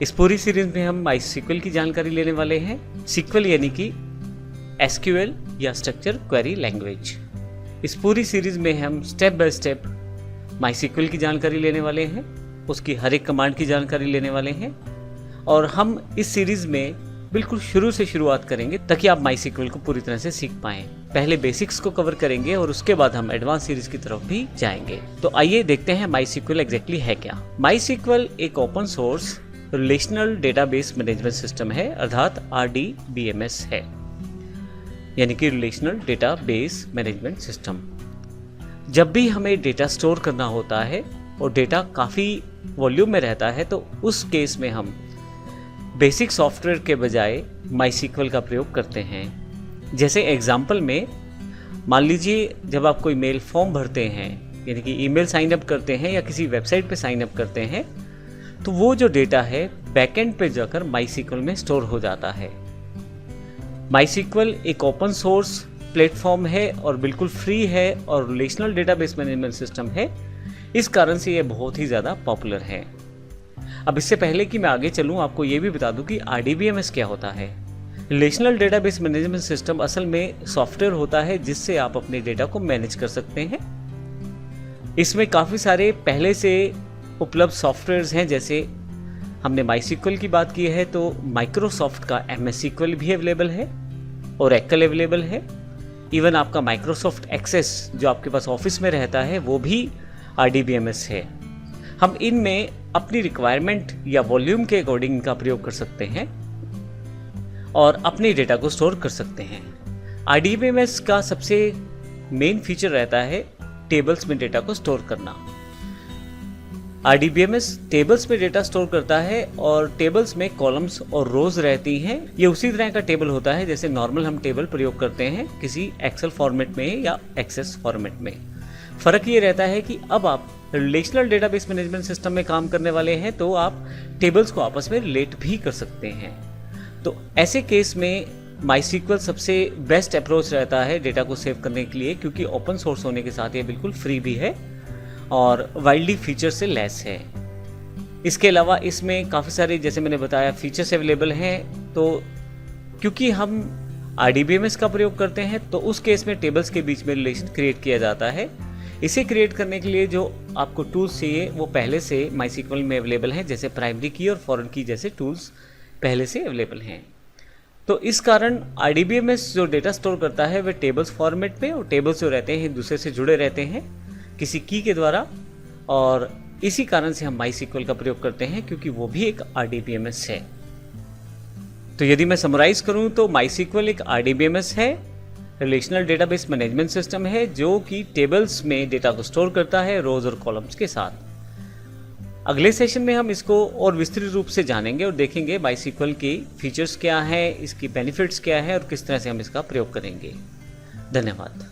इस पूरी सीरीज में हम माईसीक्वल की जानकारी लेने वाले हैं। सीक्वल यानी कि एसक्यूएल या स्ट्रक्चर क्वेरी लैंग्वेज। इस पूरी सीरीज में हम स्टेप बाय स्टेप माईसीक्वल की जानकारी लेने वाले हैं, उसकी हर एक कमांड की जानकारी लेने वाले हैं और हम इस सीरीज में बिल्कुल शुरू से शुरुआत करेंगे ताकि आप माईसीक्वल को पूरी तरह से सीख पाएं। पहले बेसिक्स को कवर करेंगे और उसके बाद हम एडवांस सीरीज की तरफ भी जाएंगे। तो आइए देखते हैं माईसीक्वल एग्जैक्टली है क्या। माईसीक्वल एक open source relational database management system है, अर्थात RDBMS है, यानी कि रिलेशनल डेटाबेस मैनेजमेंट सिस्टम। जब भी हमें डेटा स्टोर करना होता है और डेटा काफ़ी वॉल्यूम में रहता है तो उस केस में हम बेसिक सॉफ्टवेयर के बजाय माईसीक्वल का प्रयोग करते हैं। जैसे एग्जांपल में मान लीजिए जब आप कोई मेल फॉर्म भरते हैं, यानी कि ईमेल साइन अप करते हैं या किसी वेबसाइट पे साइन अप करते हैं, तो वो जो डेटा है बैकएंड पे जाकर माईसीक्वल में स्टोर हो जाता है। माईसीक्वल एक ओपन सोर्स प्लेटफॉर्म है और बिल्कुल फ्री है और रिलेशनल डेटाबेस मैनेजमेंट सिस्टम है। इस कारण से ये बहुत ही ज़्यादा पॉपुलर है। अब इससे पहले कि मैं आगे चलूं, आपको ये भी बता दूं कि RDBMS क्या होता है। रिलेशनल डेटाबेस मैनेजमेंट सिस्टम असल में सॉफ्टवेयर होता है जिससे आप अपने डेटा को मैनेज कर सकते हैं। इसमें काफ़ी सारे पहले से उपलब्ध सॉफ्टवेयर्स हैं। जैसे हमने माईसीक्वल की बात की है तो माइक्रोसॉफ्ट का MS SQL भी अवेलेबल है, ओरेकल अवेलेबल है। इवन आपका माइक्रोसॉफ्ट एक्सेस जो आपके पास ऑफिस में रहता है वो भी RDBMS है। हम इनमें अपनी रिक्वायरमेंट या वॉल्यूम के अकॉर्डिंग इनका प्रयोग कर सकते हैं और अपने डेटा को स्टोर कर सकते हैं। RDBMS का सबसे मेन फीचर रहता है टेबल्स में डेटा को स्टोर करना। RDBMS टेबल्स में डेटा स्टोर करता है और टेबल्स में कॉलम्स और रोज रहती हैं। ये उसी तरह का टेबल होता है जैसे नॉर्मल हम टेबल प्रयोग करते हैं किसी एक्सेल फॉर्मेट में या एक्सेस फॉर्मेट में। फ़र्क ये रहता है कि अब आप रिलेशनल डेटाबेस मैनेजमेंट सिस्टम में काम करने वाले हैं तो आप टेबल्स को आपस में रिलेट भी कर सकते हैं। तो ऐसे केस में माईसीक्वल सबसे बेस्ट अप्रोच रहता है डेटा को सेव करने के लिए, क्योंकि ओपन सोर्स होने के साथ ये बिल्कुल फ्री भी है और वाइल्डली फीचर से लेस है। इसके अलावा इसमें काफ़ी सारे, जैसे मैंने बताया, फीचर्स अवेलेबल हैं। तो क्योंकि हम RDBMS का प्रयोग करते हैं तो उस केस में टेबल्स के बीच में रिलेशन क्रिएट किया जाता है। इसे क्रिएट करने के लिए जो आपको टूल्स चाहिए वो पहले से माईसीक्वल में अवेलेबल हैं, जैसे प्राइमरी की और फॉरेन की जैसे टूल्स पहले से अवेलेबल हैं। तो इस कारण RDBMS जो डेटा स्टोर करता है वह टेबल्स फॉर्मेट में, और टेबल्स जो रहते हैं एक दूसरे से जुड़े रहते हैं किसी की के द्वारा, और इसी कारण से हम माईसीक्वल का प्रयोग करते हैं क्योंकि वो भी एक RDBMS है। तो यदि मैं समराइज करूं तो माईसीक्वल एक RDBMS है, रिलेशनल डेटाबेस मैनेजमेंट सिस्टम है जो कि टेबल्स में डेटा को स्टोर करता है रोज और कॉलम्स के साथ। अगले सेशन में हम इसको और विस्तृत रूप से जानेंगे और देखेंगे माईसीक्वल की फीचर्स क्या है, इसकी बेनिफिट्स क्या है और किस तरह से हम इसका प्रयोग करेंगे। धन्यवाद।